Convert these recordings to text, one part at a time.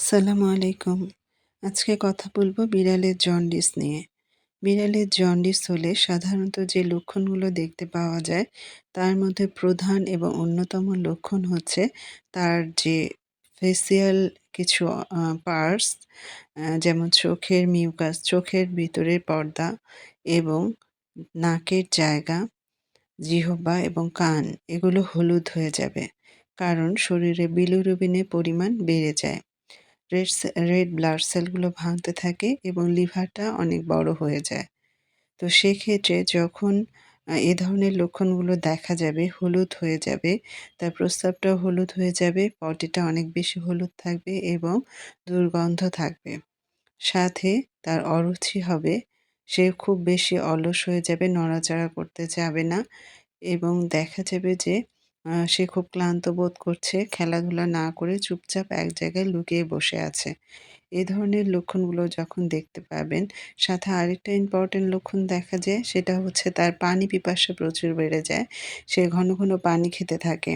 আসসালামু আলাইকুম। আজকে কথা বলবো বিড়ালের জন্ডিস নিয়ে। বিড়ালের জন্ডিস হলে সাধারণত যে লক্ষণগুলো দেখতে পাওয়া যায়, তার মধ্যে প্রধান এবং অন্যতম লক্ষণ হচ্ছে তার যে ফেসিয়াল কিছু পার্টস যেমন চোখের মিউকাস, চোখের ভিতরের পর্দা এবং নাকের জায়গা, জিহ্বা এবং কান এগুলো হলুদ হয়ে যাবে। কারণ শরীরে বিলিরুবিনের পরিমাণ বেড়ে যায়। রেড ব্লাড সেলগুলো ভাঙতে থাকে এবং লিভারটা অনেক বড় হয়ে যায়। তো সেক্ষেত্রে যখন এ ধরনের লক্ষণগুলো দেখা যাবে, হলুদ হয়ে যাবে, তার প্রস্রাবটাও হলুদ হয়ে যাবে, পটিটা অনেক বেশি হলুদ থাকবে এবং দুর্গন্ধ থাকবে। সাথে তার অরুচি হবে, সে খুব বেশি অলস হয়ে যাবে, নড়াচড়া করতে চাবে না এবং দেখা যাবে যে সে খুব ক্লান্ত বোধ করছে, খেলাধুলা না করে চুপচাপ এক জায়গায় লুকিয়ে বসে আছে। এ ধরনের লক্ষণগুলো যখন দেখতে পাবেন, সাথে আরেকটা ইম্পর্টেন্ট লক্ষণ দেখা যায়, সেটা হচ্ছে তার পানি পিপাসা প্রচুর বেড়ে যায়। সে ঘন, ঘন পানি খেতে থাকে।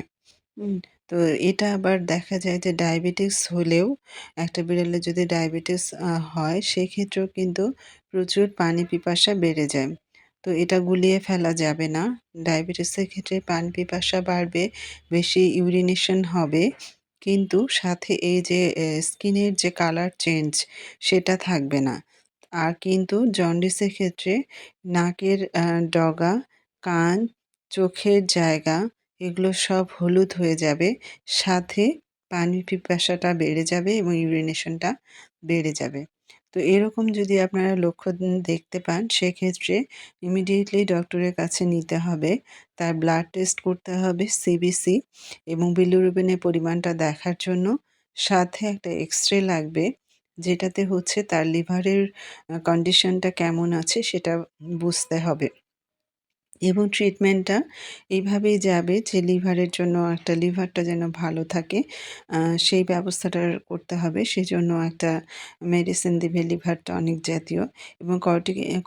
হুম? তো এটা আবার দেখা যায় যে ডায়াবেটিস হলেও একটা বিড়ালের যদি ডায়াবেটিস হয়, সেক্ষেত্রেও কিন্তু প্রচুর পানি পিপাসা বেড়ে যায়। তো এটা গুলিয়ে ফেলা যাবে না। ডায়াবেটিসের ক্ষেত্রে পানি পিপাসা বাড়বে, বেশি ইউরিনেশন হবে। কিন্তু সাথে এই যে স্কিনের যে কালার চেঞ্জ, সেটা থাকবে না। আর কিন্তু জন্ডিসের ক্ষেত্রে নাকের ডগা, কান, চোখের জায়গা এগুলো সব হলুদ হয়ে যাবে। সাথে পানির পিপাসাটা বেড়ে যাবে এবং ইউরিনেশনটা বেড়ে যাবে। তো এরকম যদি আপনারা লক্ষণ দেখতে পান, সেক্ষেত্রে ইমিডিয়েটলি ডক্টরের কাছে নিতে হবে। তার ব্লাড টেস্ট করতে হবে সিবিসি এবং বিলিরুবিনের পরিমাণটা দেখার জন্য। সাথে একটা এক্স-রে লাগবে, যেটাতে হচ্ছে তার লিভারের কন্ডিশনটা কেমন আছে সেটা বুঝতে হবে। এবং ট্রিটমেন্টটা এইভাবেই যাবে যে লিভারের জন্য একটা লিভারটা যেন ভালো থাকে, সেই ব্যবস্থাটা করতে হবে। সেজন্য একটা মেডিসিন দিবে, লিভার টনিক জাতীয়, এবং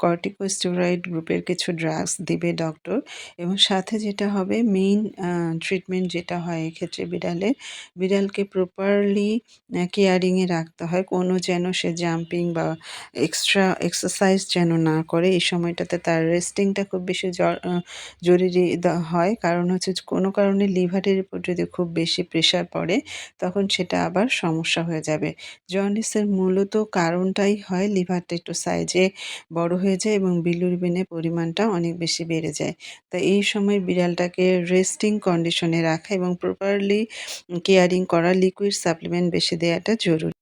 কর্টিকোস্টেরয়েড গ্রুপের কিছু ড্রাগস দিবে ডক্টর। এবং সাথে যেটা হবে মেইন ট্রিটমেন্ট যেটা হয় এক্ষেত্রে বিড়ালকে প্রপারলি কেয়ারিংয়ে রাখতে হয়। কোনো যেন সে জাম্পিং বা এক্সট্রা এক্সারসাইজ যেন না করে। এই সময়টাতে তার রেস্টিংটা খুব বেশি জরুরি হয়। কারণ হচ্ছে কোনো কারণে লিভারের উপর যদি খুব বেশি প্রেশার পড়ে, তখন সেটা আবার সমস্যা হয়ে যাবে। জন্ডিসের মূলত কারণটাই হয় লিভারটা একটু সাইজে বড় হয়ে যায় এবং বিলিরুবিনের পরিমাণটা অনেক বেশি বেড়ে যায়। তো এই সময় বিড়ালটাকে রেস্টিং কন্ডিশনে রাখা এবং প্রপারলি কেয়ারিং করা, লিকুইড সাপ্লিমেন্ট বেশি দেওয়াটা জরুরি।